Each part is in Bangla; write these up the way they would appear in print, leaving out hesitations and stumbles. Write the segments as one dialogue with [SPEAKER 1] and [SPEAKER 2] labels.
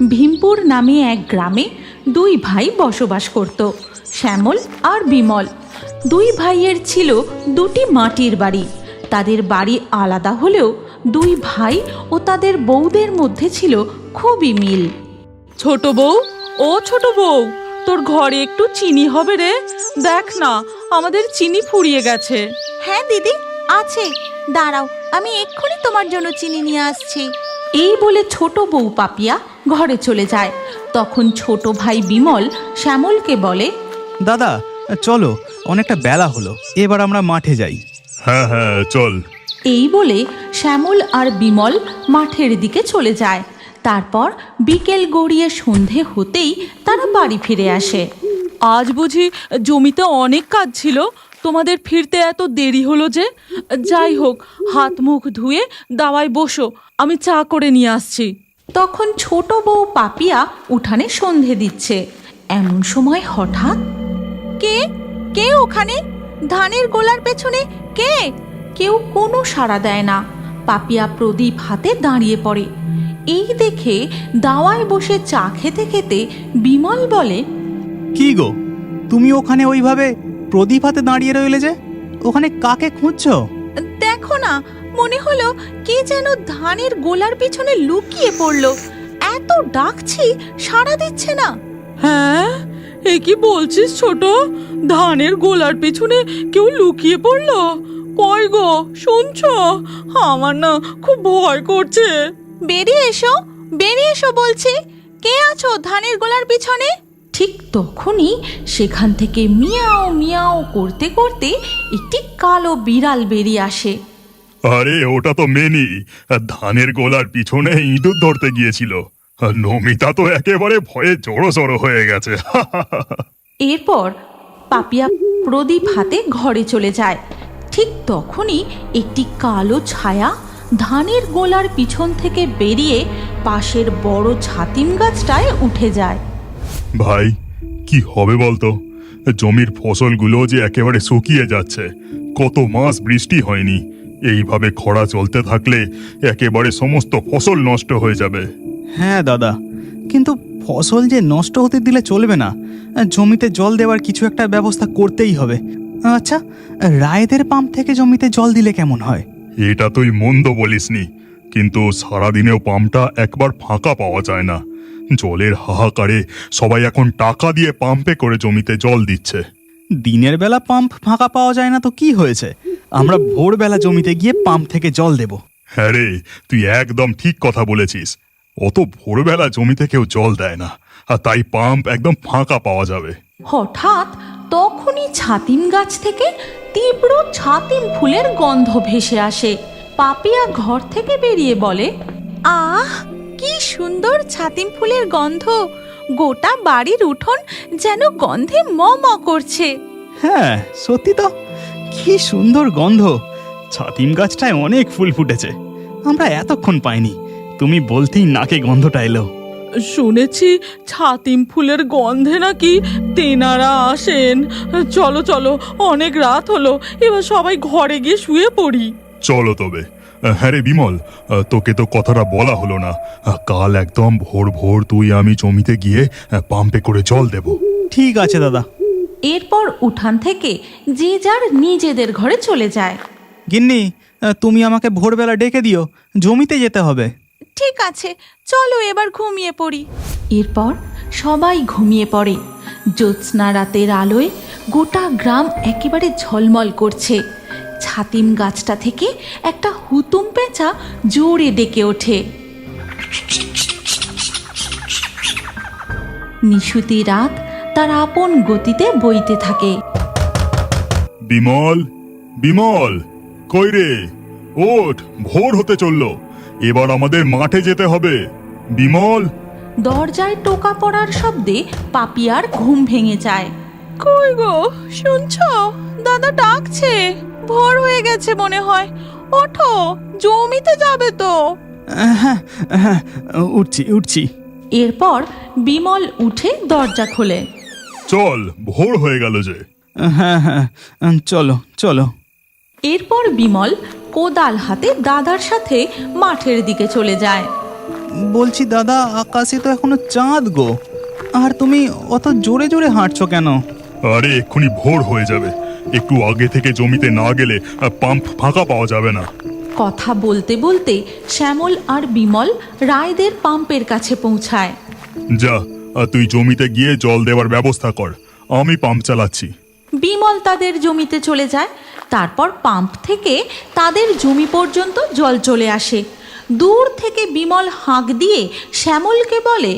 [SPEAKER 1] ভীমপুর নামে এক গ্রামে দুই ভাই বসবাস করত, শ্যামল আর বিমল। দুই ভাইয়ের ছিল দুটি মাটির বাড়ি। তাদের বাড়ি আলাদা হলেও দুই ভাই ও তাদের বউদের মধ্যে ছিল খুবই মিল।
[SPEAKER 2] ছোট বউ, ও ছোট বউ, তোর ঘরে একটু চিনি হবে রে। দেখ না, আমাদের চিনি ফুরিয়ে গেছে।
[SPEAKER 3] হ্যাঁ দিদি, আছে, দাঁড়াও, আমি এক্ষুনি তোমার জন্য চিনি নিয়ে আসছি।
[SPEAKER 1] এই বলে ছোট বউ পাপিয়া ঘরে চলে যায়। তখন ছোট ভাই বিমল শ্যামলকে বলে,
[SPEAKER 4] দাদা চলো, অনেকটা বেলা হলো, এবার আমরা মাঠে যাই।
[SPEAKER 5] হ্যাঁ হ্যাঁ চল।
[SPEAKER 1] এই বলে শ্যামল আর বিমল মাঠের দিকে চলে যায়। তারপর বিকেল গড়িয়ে সন্ধে হতেই তারা বাড়ি ফিরে আসে।
[SPEAKER 2] আজ বুঝি জমিতে অনেক কাজ ছিল, তোমাদের ফিরতে এত দেরি হলো যে? যাই হোক, হাত মুখ ধুয়ে দাওয়ায় বসো, আমি চা করে নিয়ে আসছি।
[SPEAKER 1] তখন ছোট বউ পাপিয়া উঠানে সন্ধে দিচ্ছে। এমন সময় হঠাৎ
[SPEAKER 3] কে কে ওখানে? ধানের গোলার পেছনে কে?
[SPEAKER 1] কেউ কোনো সাড়া দেয় না। পাপিয়া প্রদীপ হাতে দাঁড়িয়ে পড়ে। এই দেখে দাওয়ায় বসে চা খেতে খেতে বিমল বলে,
[SPEAKER 4] কি গো, তুমি ওখানে ওইভাবে প্রদীপ হাতে দাঁড়িয়ে রইলে যে? ওখানে কাকে খুঁজছো?
[SPEAKER 3] দেখো না, মনে হলো কে যেন ধানের গোলার পিছনে লুকিয়ে পড়লো। এত ডাকছি, সাড়া দিচ্ছে না।
[SPEAKER 2] হ্যাঁ, এ কি বলছিস ছোট? ধানের গোলার পেছনে কেউ লুকিয়ে পড়লো? কই গো, শুনছো? আমার না খুব ভয় করছে।
[SPEAKER 3] বেরিয়ে এসো, বেরিয়ে এসো বলছি। কে আছো ধানের গোলার পিছনে?
[SPEAKER 1] ঠিক তখনই সেখান থেকে মিয়াও মিয়াও করতে করতে একটি কালো বিড়াল বেরিয়ে আসে।
[SPEAKER 5] আরে ওটা তো মেনি, ধানের গোলার পিছনে ইঁদুর ধরতে গিয়েছিল। নমিতা তো একেবারে ভয়ে জড়ো হয়ে গেছে।
[SPEAKER 1] এরপর পাপিয়া প্রদীপ হাতে ঘরে চলে যায়। ঠিক তখনই একটি কালো ছায়া ধানের গোলার পিছন থেকে বেরিয়ে পাশের বড় ছাতিম গাছটায় উঠে যায়।
[SPEAKER 5] ভাই, কি হবে বলতো? জমির ফসলগুলো যে একেবারে শুকিয়ে যাচ্ছে। কত মাস বৃষ্টি হয়নি, এইভাবে খরা চলতে থাকলে একেবারে সমস্ত ফসল নষ্ট হয়ে যাবে।
[SPEAKER 4] হ্যাঁ দাদা, কিন্তু ফসল যে নষ্ট হতে দিলে চলবে না। জমিতে জল দেওয়ার কিছু একটা ব্যবস্থা করতেই হবে। আচ্ছা, রায়েদের পাম্প থেকে জমিতে জল দিলে কেমন হয়?
[SPEAKER 5] এটা তুই মন্দ বলিসনি, কিন্তু সারাদিনেও পাম্পটা একবার ফাঁকা পাওয়া যায় না। জলের হাহাকারে সবাই এখন টাকা দিয়ে পাম্পে করে জমিতে জল দিচ্ছে।
[SPEAKER 4] দিনের বেলা পাম্প ফাঁকা পাওয়া যায় না তো কি হয়েছে? আমরা ভোরবেলা জমিতে গিয়ে পাম্প থেকে জল দেব।
[SPEAKER 5] হ্যাঁ রে, তুই একদম ঠিক কথা বলেছিস। অত ভোরবেলা জমিতে কেউ জল দেয় না, আর তাই পাম্প একদম ফাঁকা পাওয়া যাবে।
[SPEAKER 1] হঠাৎ তখনই ছাতিম গাছ থেকে তীব্র ছাতিম ফুলের গন্ধ ভেসে আসে। পাপিয়া ঘর থেকে বেরিয়ে বলে,
[SPEAKER 3] আহ, কি সুন্দর ছাতিম ফুলের গন্ধ! গোটা বাড়ির উঠোন যেন গন্ধে ম ম করছে।
[SPEAKER 4] হ্যাঁ সত্যি তো, কি সুন্দর গন্ধ! ছাতিম গাছটায় অনেক ফুল ফুটেছে, আমরা এতক্ষণ পাইনি। তুমি বলতেই নাকে গন্ধটা এলো।
[SPEAKER 2] শুনেছি ছাতিম ফুলের গন্ধে নাকি তেনারা আসেন। চলো চলো, অনেক রাত হলো, এবার সবাই ঘরে গিয়ে শুয়ে পড়ি।
[SPEAKER 5] চলো তবে। হ্যাঁ রে বিমল, তোকে তো কথাটা বলা হলো না। কাল একদম ভোর ভোর তুই আমি জমিতে গিয়ে পাম্পে করে জল দেব।
[SPEAKER 4] ঠিক আছে দাদা।
[SPEAKER 1] এরপর উঠান থেকে যে যার নিজেদের ঘরে চলে যায়।
[SPEAKER 4] গিন্নি, তুমি আমাকে ভোরবেলা ডেকে দিও, জমিতে যেতে হবে।
[SPEAKER 3] ঠিক আছে, চলো এবার ঘুমিয়ে পড়ি।
[SPEAKER 1] এরপর সবাই ঘুমিয়ে পড়ে। জ্যোৎস্না রাতের আলোয় গোটা গ্রাম একেবারে ঝলমল করছে। ছাতিম গাছটা থেকে একটা হুতুম পেঁচা জোরে ডেকে ওঠে। নিশুতি রাত তার আপন গতিতে বইতে থাকে।
[SPEAKER 5] বিমল, বিমল, কই রে? ওঠ, ভোর হতে চললো, এবার আমাদের মাঠে যেতে হবে। বিমল!
[SPEAKER 1] দরজায় টোকা পড়ার শব্দে পাপিয়ার ঘুম ভেঙে যায়।
[SPEAKER 3] কই গো, শুনছো? দাদা ডাকছে, ভোর হয়ে গেছে মনে হয়। ওঠো, জমিতে যাবে তো।
[SPEAKER 4] হ্যাঁ হ্যাঁ, উঠছি উঠছি।
[SPEAKER 1] এরপর বিমল উঠে দরজা খোলে।
[SPEAKER 5] চল, ভোর হয়ে গেল যে।
[SPEAKER 4] হ্যাঁ হ্যাঁ, চলো চলো।
[SPEAKER 1] এরপর বিমল কোদাল হাতে দাদার সাথে মাঠের দিকে চলে যায়।
[SPEAKER 4] বলছি দাদা, আকাশে তো এখনো চাঁদ গো, আর তুমি অত জোরে জোরে হাঁটছো কেন?
[SPEAKER 5] আরে এক্ষুনি ভোর হয়ে যাবে, একটু আগে থেকে জমিতে না গেলে পাম্প ফাঁকা পাওয়া যাবে না।
[SPEAKER 1] কথা বলতে বলতে শ্যামল আর বিমল রায়দের পাম্পের কাছে পৌঁছায়।
[SPEAKER 5] যা, তুই জমিতে গিয়ে জল দেওয়ার ব্যবস্থা কর, আমি পাম্প চালাচ্ছি।
[SPEAKER 1] বিমল তাদের জমিতে চলে যায়। তারপর পাম্প থেকে তাদের জমি পর্যন্ত জল চলে আসে। দূর থেকে বিমল হাঁক দিয়ে শ্যামলকে বলে,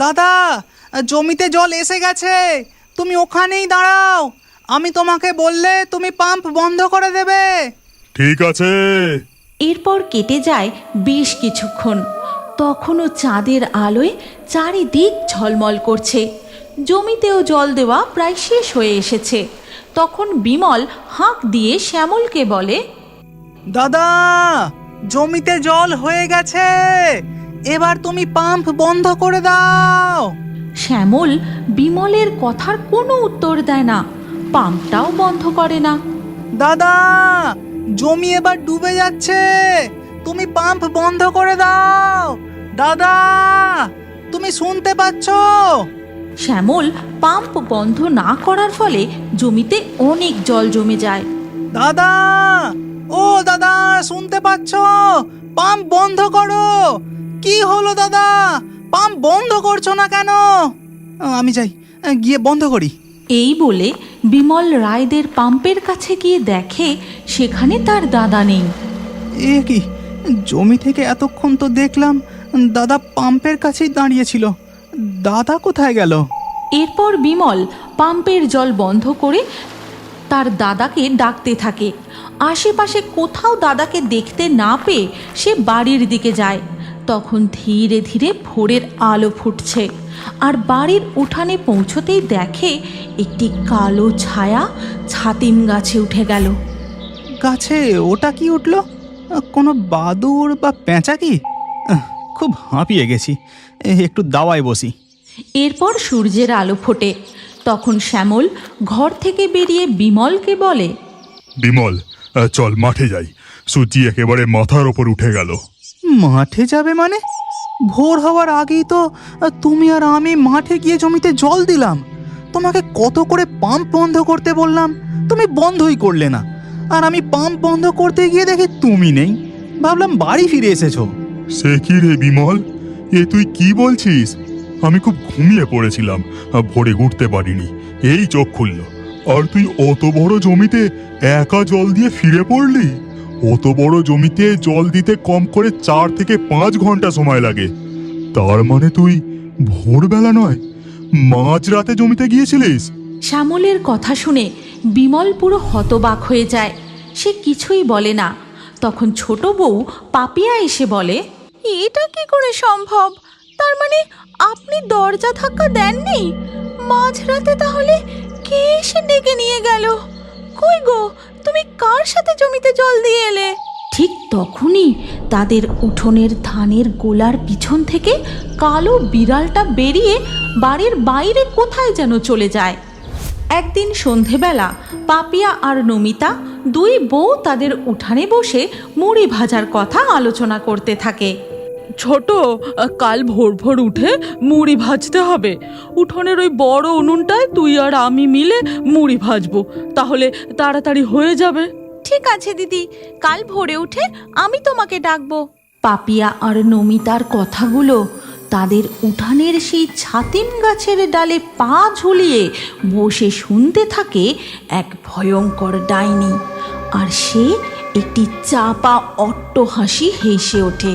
[SPEAKER 4] দাদা, জমিতে জল এসে গেছে, তুমি ওখানেই দাঁড়াও, আমি তোমাকে বললে তুমি পাম্প বন্ধ করে দেবে।
[SPEAKER 5] ঠিক আছে।
[SPEAKER 1] এরপর কেটে যায় বেশ কিছুক্ষণ। তখনও চাঁদের আলোয় চারিদিক ঝলমল করছে। জমিতেও জল দেওয়া প্রায় শেষ হয়ে এসেছে। তখন বিমল হাঁক দিয়ে শ্যামলকে বলে,
[SPEAKER 4] দাদা, জমিতে জল হয়ে গেছে, এবার তুমি পাম্প বন্ধ করে দাও।
[SPEAKER 1] শ্যামল বিমলের কথার কোনো উত্তর দেয় না, পাম্পটাও বন্ধ করে না।
[SPEAKER 4] দাদা, জমি এবার ডুবে যাচ্ছে, তুমি পাম্প বন্ধ করে দাও। দাদা, তুমি শুনতে পাচ্ছো?
[SPEAKER 1] শ্যামল পাম্প বন্ধ না করার ফলে জমিতে অনেক জল জমে যায়।
[SPEAKER 4] দাদা, ও দাদা, শুনতে পাচ্ছো? পাম্প বন্ধ করো। কি হলো দাদা, পাম্প বন্ধ করছো না কেন? আমি যাই, গিয়ে বন্ধ করি।
[SPEAKER 1] এই বলে বিমল রায়দের পাম্পের কাছে গিয়ে দেখে সেখানে তার দাদা নেই।
[SPEAKER 4] এ কি, জমি থেকে এতক্ষণ তো দেখলাম দাদা পাম্পের কাছেই দাঁড়িয়েছিল, দাদা কোথায় গেল?
[SPEAKER 1] এরপর বিমল পাম্পের জল বন্ধ করে তার দাদাকে ডাকতে থাকে। আশেপাশে কোথাও দাদাকে দেখতে না পেয়ে সে বাড়ির দিকে যায়। তখন ধীরে ধীরে ভোরের আলো ফুটছে, আর বাড়ির উঠানে পৌঁছতেই দেখে একটি কালো ছায়া ছাতিম গাছে উঠে গেল।
[SPEAKER 4] গাছে ওটা কি উঠলো? কোনো বাদুড় বা পেঁচা কি? খুব হাঁপিয়ে গেছি, একটু দাওয়ায় বসি।
[SPEAKER 1] এরপর সূর্যের আলো ফোটে। তখন শ্যামল ঘর থেকে বেরিয়ে বিমলকে বলে,
[SPEAKER 5] বিমল, চল মাঠে যাই, সূর্যি একেবারে মাথার ওপর উঠে গেল।
[SPEAKER 4] মাঠে যাবে মানে? ভোর হওয়ার আগেই তো তুমি আর আমি মাঠে গিয়ে জমিতে জল দিলাম। তোমাকে কত করে পাম্প বন্ধ করতে বললাম, তুমি বন্ধই করলে না। আর আমি পাম্প বন্ধ করতে গিয়ে দেখি তুমি নেই, ভাবলাম বাড়ি ফিরে এসেছো।
[SPEAKER 5] সে কি রে বিমল, এ তুই কি বলছিস? আমি খুব ঘুমিয়ে পড়েছিলাম, ভোরে উঠতে পারিনি, এই চোখ খুলল, আর তুই অত বড় জমিতে একা জল দিয়ে ফিরে পড়লি? অত বড় জমিতে জল দিতে কম করে 4 থেকে 5 ঘন্টা সময় লাগে। তার মানে তুই ভোরবেলা নয়, মাঝরাতে জমিতে গিয়েছিলিস?
[SPEAKER 1] শ্যামলের কথা শুনে বিমল পুরো হতবাক হয়ে যায়। সে কিছুই বলে না। তখন ছোট বউ পাপিয়া এসে বলে,
[SPEAKER 3] এটা কি করে সম্ভব? তার মানে আপনি দরজা ধাক্কা দেননি? মাঝরাতে তাহলে কে এসে ডেকে নিয়ে গেল? কই গো, তুমি কার সাথে জমিতে জল দিয়ে এলে?
[SPEAKER 1] ঠিক তখনই তাদের উঠোনের ধানের গোলার পিছন থেকে কালো বিড়ালটা বেরিয়ে বাড়ির বাইরে কোথায় যেন চলে যায়। একদিন সন্ধেবেলা পাপিয়া আর নমিতা দুই বউ তাদের উঠানে বসে মুড়ি ভাজার কথা আলোচনা করতে থাকে।
[SPEAKER 2] ছোট, কাল ভোর ভোর উঠে মুড়ি ভাজতে হবে। উঠোনের ওই বড় উনুনটায় তুই আর আমি মিলে মুড়ি ভাজবো, তাহলে তাড়াতাড়ি হয়ে যাবে।
[SPEAKER 3] ঠিক আছে দিদি, কাল ভোরে উঠে আমি তোমাকে ডাকবো।
[SPEAKER 1] পাপিয়া আর নমিতার কথাগুলো তাদের উঠানের সেই ছাতিম গাছের ডালে পা ঝুলিয়ে বসে শুনতে থাকে এক ভয়ঙ্কর ডাইনি। আর সে একটি চাপা অট্টহাসি হেসে ওঠে।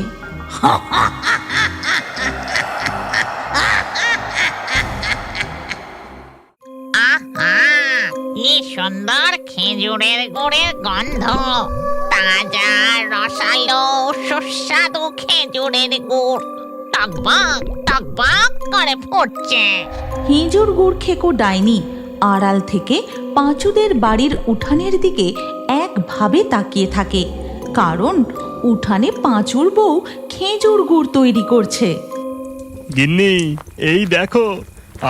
[SPEAKER 6] আহা, কি সুন্দর খেজুরের গুড়ের গন্ধ! তাজা রসালো সুস্বাদু খেজুরের গুড় টকবক টকবক করে ফুটছে।
[SPEAKER 1] হিঁজুর গুড় খেকো ডাইনি আড়াল থেকে পাঁচুদের বাড়ির উঠানের দিকে একভাবে তাকিয়ে থাকে, কারণ উঠানে পাঁচুর বউ খেজুর গুড় তৈরি করছে।
[SPEAKER 7] গিন্নি, এই দেখো,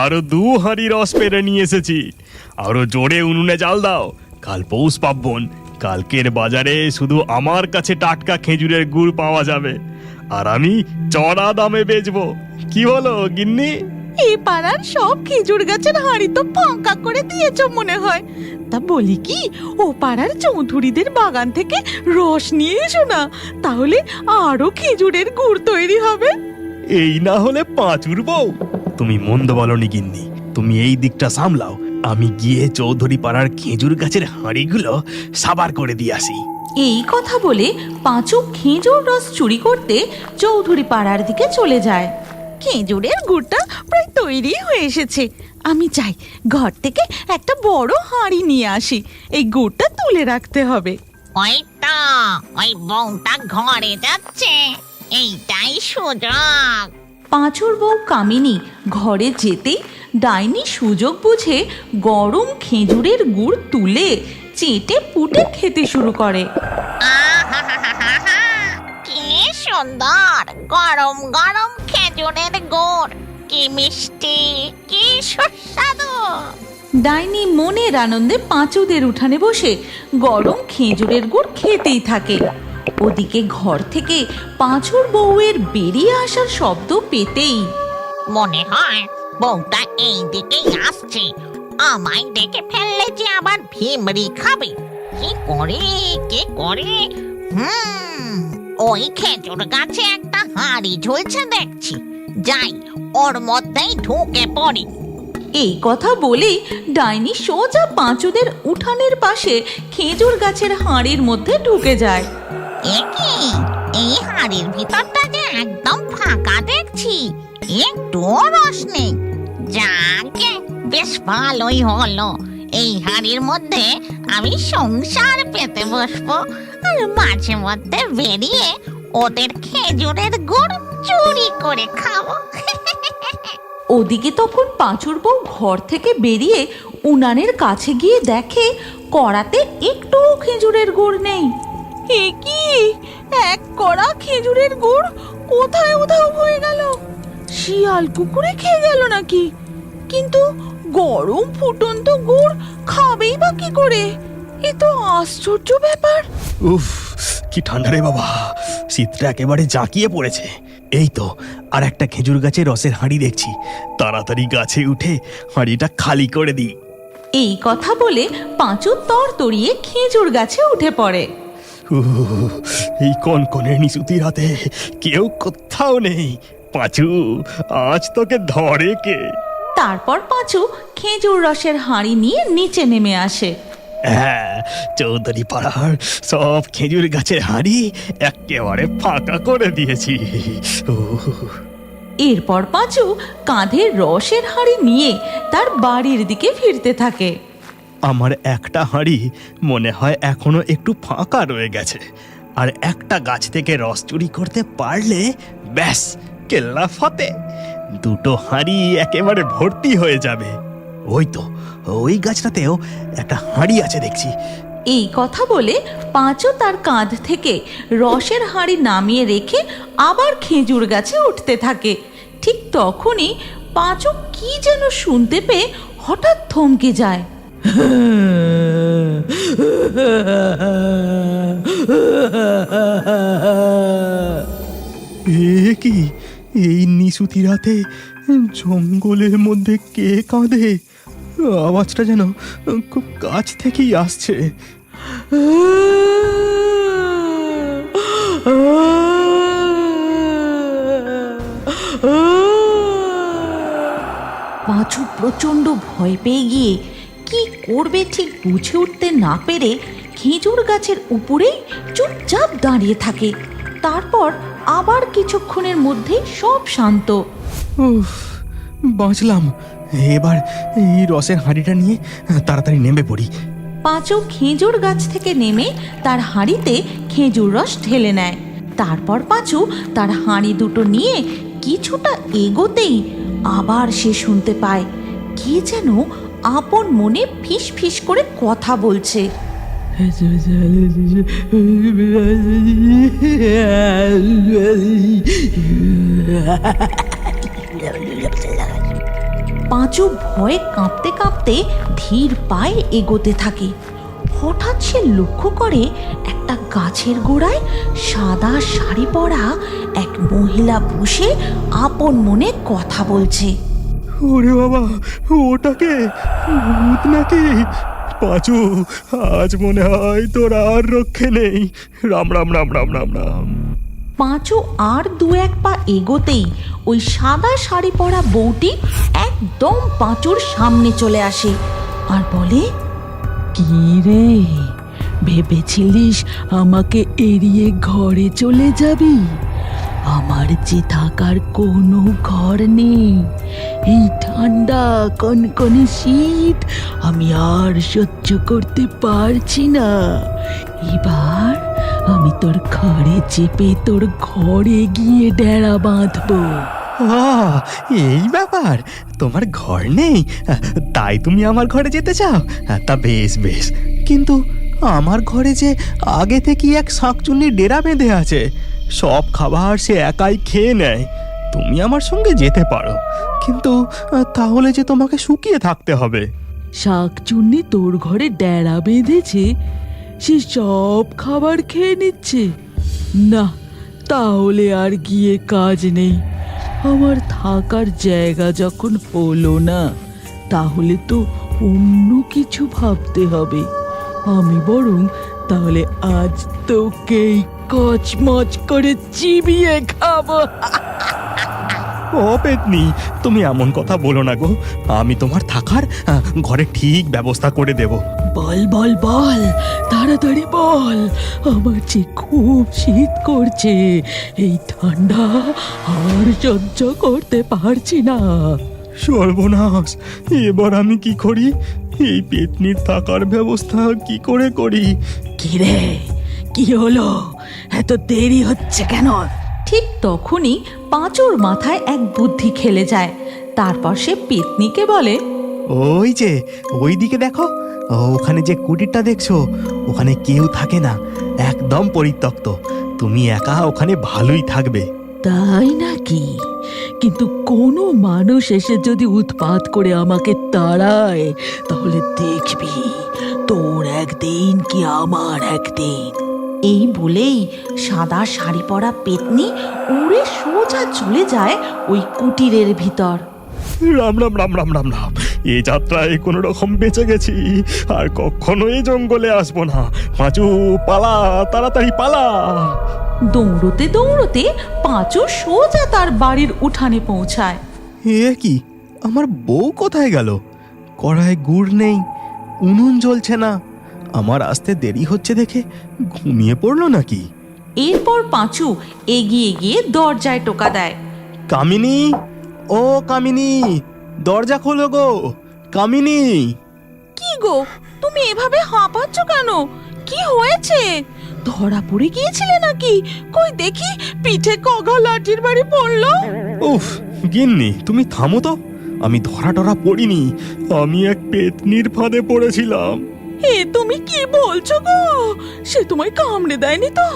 [SPEAKER 7] আরো 2 হাঁড়ি রস পেরে নিয়ে এসেছি। আরো জোরে উনুনে জাল দাও, কাল পৌষ পার্বণ, কালকের বাজারে শুধু আমার কাছে টাটকা খেজুরের গুড় পাওয়া যাবে। আর আমি চড়া দামে বেচবো। কি বলো গিন্নি?
[SPEAKER 3] এই পাড়ার সব খেজুর গাছের হাঁড়ি তো ফাঁকা করে দিয়েছ মনে হয়। তা বলি কি, ও পাড়ার চৌধুরীদের বাগান থেকে রস নিয়ে এসো না, তাহলে আরো খেজুরের গুড় তৈরি হবে।
[SPEAKER 7] এই না হলে পাঁচুর বউ। তুমি মন্দ বলনি গিন্নি, তুমি এই দিকটা সামলাও, আমি গিয়ে চৌধুরী পাড়ার খেজুর গাছের হাঁড়িগুলো সাবার করে দিয়ে আসি।
[SPEAKER 1] এই কথা বলে পাঁচু খেজুর রস চুরি করতে চৌধুরী পাড়ার দিকে চলে যায়।
[SPEAKER 3] খেজুরের গুড়টা প্রায় তৈরি হয়ে এসেছে, আমি যাই ঘর থেকে একটা বড় হাঁড়ি নিয়ে আসি, এই গুড়টা তুলে রাখতে হবে।
[SPEAKER 6] ওই তো ওই বউটা ঘরে যাচ্ছে, এইটাই সুযোগ।
[SPEAKER 1] পাঁচুর বউ কামিনী ঘরে যেতেই ডাইনি সুযোগ বুঝে গরম খেজুরের গুড় তুলে চেটে পুটে খেতে শুরু করে।
[SPEAKER 6] আহাহাহাহা, কি সুন্দর গরম গরম খেজুরের গুড়, কি মিষ্টি, কি সুস্বাদু।
[SPEAKER 1] ডাইনি মনের আনন্দে পাঁচুদের উঠানে বসে গরম খেজুরের গুড় খেতেই থাকে। ওদিকে ঘর থেকে পাঁচুর বউয়ের বেরিয়ে আসার শব্দ পেতেই
[SPEAKER 6] মনে হয় বউটা এই দিকেই আসছে, আমায় দেখে ফেললে যে আবার ভিমরি খাবে। কি করে কি করে, ওই খেজুর গাছে একটা হাঁড়ি ঝুলছে দেখছি, যাই ওর মধ্যেই ঢুকে পড়ি।
[SPEAKER 1] এই কথা বলেই ডাইনি সোজা পাঁচুদের উঠানের পাশে খেজুর গাছের হাঁড়ির মধ্যে ঢুকে যায়।
[SPEAKER 6] এ কি, এই হাঁড়ির ভিতরটা যে একদম ফাঁকা দেখছি, একটুও রস নেই। যাকে বেশ ভালোই হলো, এই হাঁড়ির মধ্যে আমি সংসার পেতে বসবো, আর মাঝে মধ্যে বেরিয়ে ওদের খেজুরের গুড় চুরি করে খাবো।
[SPEAKER 1] ওদিকে তখন পাঁচুর বউ ঘর থেকে বেরিয়ে উনানের কাছে গিয়ে দেখে কড়াতে একটুও খেজুরের গুড় নেই।
[SPEAKER 3] এ কি, এক কড়া খেজুরের গুড় কোথায় উধাও হয়ে গেল? শিয়াল কুকুরে খেয়ে গেল নাকি? কিন্তু গরম ফুটন্ত গুড় খাবেই বা কি করে? এ তো আশ্চর্য ব্যাপার।
[SPEAKER 7] উফ, কি ঠান্ডা রে বাবা, শীতটা একেবারে জাঁকিয়ে পড়েছে। এই তো আর একটা খেজুর গাছের রসের হাঁড়ি দেখছি, তাড়াতাড়ি গাছে উঠে হাঁড়িটা খালি করে দিই।
[SPEAKER 1] এই কথা বলে পাঁচু তড়িয়ে খেজুর গাছে উঠে পড়ে।
[SPEAKER 7] এই কনকনে নিশুতি রাতে কেউ কোথাও নেই। পাঁচু, আজ তোকে ধরে কে?
[SPEAKER 1] তারপর পাঁচু খেজুর রসের হাঁড়ি নিয়ে নিচে নেমে আসে।
[SPEAKER 7] হ্যাঁ, চৌধুরী পাড়ার সব খেজুর গাছের হাঁড়ি একেবারে ফাঁকা করে দিয়েছি।
[SPEAKER 1] এরপর পাঁচু কাঁধে রসের হাঁড়ি নিয়ে তার বাড়ির দিকে ফিরতে থাকে।
[SPEAKER 7] আমার একটা হাঁড়ি মনে হয় এখনো একটু ফাঁকা রয়ে গেছে, আর একটা গাছ থেকে রস চুরি করতে পারলে ব্যাস কেল্লা ফতে। দুটো হাঁড়ি একেবারে ভর্তি হয়ে যাবে। ওই তো ওই গাছটাতেও একটা হাঁড়ি আছে দেখছি।
[SPEAKER 1] এই কথা বলে পাঁচু তার কাঁধ থেকে রসের হাঁড়ি নামিয়ে রেখে আবার খেজুর গাছে উঠতে থাকে। ঠিক তখনই পাঁচু কি যেন শুনতে পেয়ে হঠাৎ থমকে যায়।
[SPEAKER 7] এ কি, এই নিশুতি রাতে জঙ্গলের মধ্যে কে কাঁদে? আওয়াজটা যেন খুব কাছ থেকেই আসছে।
[SPEAKER 1] পাঁচু প্রচণ্ড ভয় পেয়ে গিয়ে কি করবে ঠিক বুঝে উঠতে না পেরে খেজুর গাছের উপরেই চুপচাপ দাঁড়িয়ে থাকে। তারপর আবার কিছুক্ষণের মধ্যেই সব শান্ত।
[SPEAKER 7] উফ, বাঁচলাম। এবার এই রসের হাঁড়িটা নিয়ে তাড়াতাড়ি নেমে পড়ি।
[SPEAKER 1] পাঁচু খেজুর গাছ থেকে নেমে তার হাঁড়িতে খেজুর রস ঢেলে নেয়। তারপর পাঁচু তার হাঁড়ি দুটো নিয়ে কিছুটা এগোতেই আবার সে শুনতে পায় কে যেন আপন মনে ফিস ফিস করে কথা বলছে। পাঁচু ভয়ে কাঁপতে কাঁপতে ধীর পায়ে এগোতে থাকে। হঠাৎ সে লক্ষ্য করে একটা গাছের গোড়ায় সাদা শাড়ি পরা এক মহিলা বসে আপন মনে কথা বলছে।
[SPEAKER 7] ওরে বাবা, ওটাকে ভূত নাকি? পাঁচু, আজ মনে হয় তোর আর রক্ষে নেই। রাম রাম রাম রাম রাম রাম।
[SPEAKER 1] পাঁচু আর দু এক পা এগোতেই ওই সাদা শাড়ি পরা বউটি একদম পাঁচুর সামনে চলে আসে আর বলে,
[SPEAKER 2] কি রে, ভেবেছিলিস আমাকে এড়িয়ে ঘরে চলে যাবি? আমার যে থাকার কোনো ঘর নেই। এই ঠান্ডা কনকনে শীত আমি আর সহ্য করতে পারছি না। এবার আমি তোর ঘরে চেপে তোর ঘরে গিয়ে ডেরা বাঁধবো।
[SPEAKER 7] এই ব্যাপার, তোমার ঘর নেই, তাই তুমি আমার ঘরে যেতে চাও? তা বেশ বেশ, কিন্তু আমার ঘরে যে আগে থেকেই এক শাকচুন্নির ডেরা বেঁধে আছে। সব খাবার সে একাই খেয়ে নেয়। তুমি আমার সঙ্গে যেতে পারো, কিন্তু তাহলে যে তোমাকে শুকিয়ে থাকতে হবে।
[SPEAKER 2] শাকচুন্নি তোর ঘরে ডেরা বেঁধেছে, সে সব খাবার খেয়ে নিচ্ছে? না, তাহলে আর গিয়ে কাজ নেই। আমার থাকার জায়গা যখন হলো না, তাহলে তো অন্য কিছু ভাবতে হবে। আমি বরং তাহলে আজ তোকেই কচমচ করে চিবিয়ে খাবো।
[SPEAKER 7] ও পেতনি, তুমি এমন কথা বলো না গো। আমি তোমার থাকার ঘরে ঠিক ব্যবস্থা করে দেব।
[SPEAKER 2] বল বল বল, তাড়াতাড়ি বল। আমার যে খুব শীত করছে, এই ঠান্ডা আর সহ্য করতে পারছি না।
[SPEAKER 7] সর্বনাশ, এবার আমি কি করি? এই পেতনির থাকার ব্যবস্থা কি করে করি?
[SPEAKER 2] কি রে, কি হলো? এত দেরি হচ্ছে কেন?
[SPEAKER 1] ঠিক তখনই পাঁচুর মাথায় এক বুদ্ধি খেলে যায়। তারপর সে পেতনিকে বলে,
[SPEAKER 7] ওই যে ওই দিকে দেখো, ওখানে যে কুটিরটা দেখছো, ওখানে কেউ থাকে না, একদম পরিত্যক্ত। তুমি একা ওখানে ভালোই থাকবে।
[SPEAKER 2] তাই নাকি? কিন্তু কোনো মানুষ এসে যদি উৎপাত করে আমাকে তাড়ায়, তাহলে দেখবি তোর একদিন কি আমার একদিন।
[SPEAKER 1] এই বলেই সাদা শাড়ি পরা পেতনি উড়ে সোজা চলে যায় ওই কুটিরের ভিতর।
[SPEAKER 7] রাম রাম রাম রাম রাম রাম, এ যাত্রায় কোনো রকম বেঁচে গেছি, আর কখনো এই জঙ্গলে আসবো না। পাঁচু, পালা, তাড়াতাড়ি পালা।
[SPEAKER 1] দৌড়তে দৌড়তে পাঁচু সোজা তার বাড়ির উঠানে পৌঁছায়।
[SPEAKER 7] এ কি, আমার বউ কোথায় গেল? কড়ায় গুড় নেই, উনুন জ্বলছে না। আমার আসতে দেরি হচ্ছে দেখে ঘুমিয়ে পড়লো নাকি?
[SPEAKER 1] এরপর পাঁচু এগিয়ে গিয়ে দরজায় টোকা দেয়।
[SPEAKER 7] কামিনী, ও কামিনী, দরজা খোলো গো, কামিনী।
[SPEAKER 3] কি গো, তুমি এভাবে হাঁপাচ্ছ কেন? কি হয়েছে? ধরা পড়ে গিয়েছিলে নাকি? কই দেখি, পিঠে কগা লাঠির বাড়ি পড়লো।
[SPEAKER 7] উফ, গিন্নি তুমি থামো তো। আমি ধরা টরা পড়িনি, আমি এক পেতনির ফাঁদে পড়েছিলাম।
[SPEAKER 3] এ তুমি কি বলছো গো? সে তোমায় কামড়ে দেয়নি তো?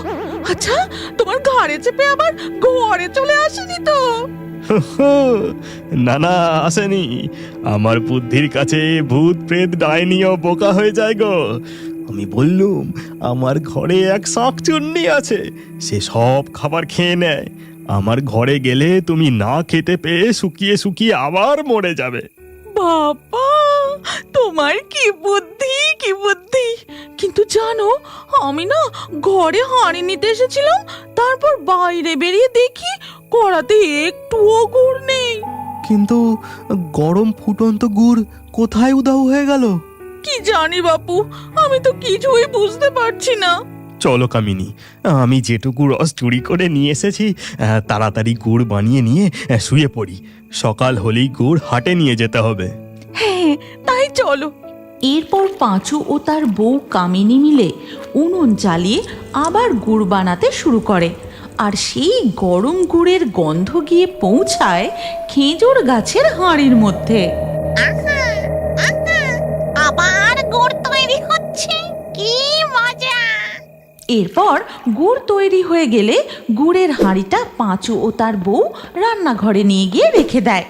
[SPEAKER 3] আচ্ছা, তোমার ঘাড়ে চেপে আবার ঘরে চলে আসেনি তো?
[SPEAKER 7] না না, আসেনি। আমার বুদ্ধির কাছে ভূত প্রেত ডাইনিও বোকা হয়ে যায় গো। আমি বললুম আমার ঘরে এক শাকচুন্নি আছে, সে সব খাবার খেয়ে নেয়। আমার ঘরে গেলে তুমি না খেতে পেয়ে শুকিয়ে শুকিয়ে আবার মরে যাবে।
[SPEAKER 3] বাবা, তোমার কি বুদ্ধি, কি বুদ্ধি! কিন্তু জানো, আমি না ঘরে হাঁড়ি নিতে এসেছিলাম, তারপর বাইরে বেরিয়ে দেখি কড়াতে একটুও গুড় নেই।
[SPEAKER 4] কিন্তু গরম ফুটন্ত গুড় কোথায় উধাও হয়ে গেল?
[SPEAKER 3] কি জানি বাপু, আমি তো কিছুই বুঝতে পারছি না।
[SPEAKER 7] চলো কামিনী, আমি যেটুকু রস চুরি করে নিয়ে এসেছি, তাড়াতাড়ি গুড় বানিয়ে নিয়ে শুয়ে পড়ি। সকাল হলেই গুড় হাটে নিয়ে যেতে হবে।
[SPEAKER 3] হ্যাঁ, তাই চলো।
[SPEAKER 1] এরপর পাঁচু ও তার বউ কামিনী মিলে উনুন জ্বালিয়ে আবার গুড় বানাতে শুরু করে। আর সেই গরম গুড়ের গন্ধ গিয়ে পৌঁছায় খেজুর গাছের হাঁড়ির মধ্যে।
[SPEAKER 6] আহা, আহা, আবার গুড় তৈরি হচ্ছে, কি মজা!
[SPEAKER 1] এরপর গুড় তৈরি হয়ে গেলে গুড়ের হাঁড়িটা পাঁচু ও তার বউ রান্নাঘরে নিয়ে গিয়ে রেখে দেয়।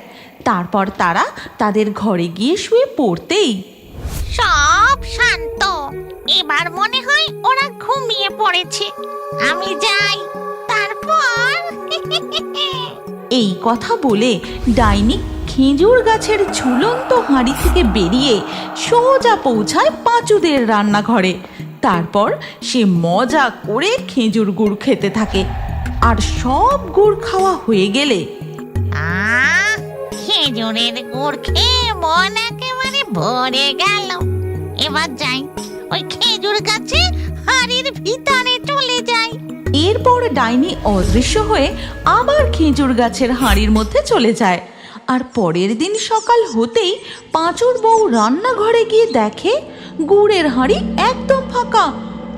[SPEAKER 1] তারপর তারা তাদের ঘরে গিয়ে শুয়ে পড়তেই
[SPEAKER 6] সব শান্ত, এবার মনে হয় ওরা ঘুমিয়ে পড়েছে। আমি যাই, তারপর
[SPEAKER 1] এই কথা বলে ডাইনি খেজুর গাছের ঝুলন্ত হাঁড়ি থেকে বেরিয়ে সোজা পৌঁছায় পাঁচুদের রান্নাঘরে। তারপর সে মজা করে খেজুর গুড় খেতে থাকে। আর সব গুড় খাওয়া হয়ে গেলে
[SPEAKER 6] খেজুরের গুড় খেয়ে মন একেবারে ভরে গেল। এবার যাই, ওই খেজুর গাছে হাড়ির ভিতরে চলে যাই।
[SPEAKER 1] এরপর ডাইনি অদৃশ্য হয়ে আবার খেজুর গাছের হাঁড়ির মধ্যে চলে যায়। আর পরের দিন সকাল হতেই পাঁচুর বউ রান্নাঘরে গিয়ে দেখে গুড়ের হাঁড়ি একদম ফাঁকা,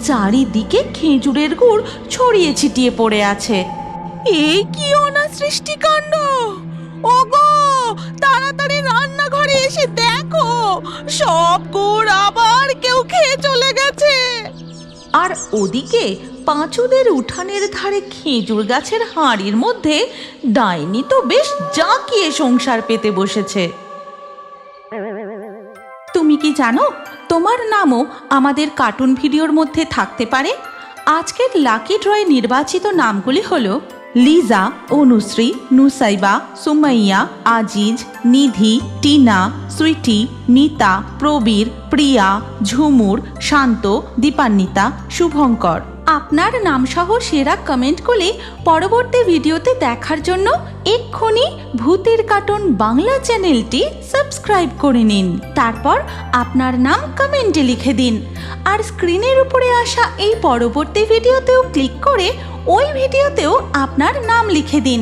[SPEAKER 1] চারিদিকে খেজুরের গুড় ছড়িয়ে ছিটিয়ে পড়ে আছে।
[SPEAKER 3] এই কি অনাসৃষ্টিকাণ্ড! ওগো, তাড়াতাড়ি রান্নাঘরে এসে দেখো, সব গুড় আবার কেউ খেয়ে চলে গেছে।
[SPEAKER 1] আর ওদিকে পাঁচুদের উঠানের ধারে খেজুর গাছের হাঁড়ির মধ্যে ডাইনি তো বেশ জাঁকিয়ে সংসার পেতে বসেছে। তুমি কি জানো, তোমার নামও আমাদের কার্টুন ভিডিওর মধ্যে থাকতে পারে? আজকের লাকি ড্রয়ে নির্বাচিত নামগুলি হলো লিজা, অনুশ্রী, নুসাইবা, সুমাইয়া, আজিজ, নিধি, টিনা, সুইটি, মিতা, প্রবীর, প্রিয়া, ঝুমুর, শান্ত, দীপান্বিতা, শুভঙ্কর। আপনার নামসহ সেরা কমেন্টগুলি পরবর্তী ভিডিওতে দেখার জন্য এক্ষুনি ভূতের কার্টুন বাংলা চ্যানেলটি সাবস্ক্রাইব করে নিন। তারপর আপনার নাম কমেন্টে লিখে দিন। আর স্ক্রিনের উপরে আসা এই পরবর্তী ভিডিওতেও ক্লিক করে ওই ভিডিওতেও আপনার নাম লিখে দিন।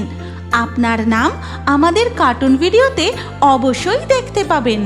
[SPEAKER 1] আপনার নাম আমাদের কার্টুন ভিডিওতে অবশ্যই দেখতে পাবেন।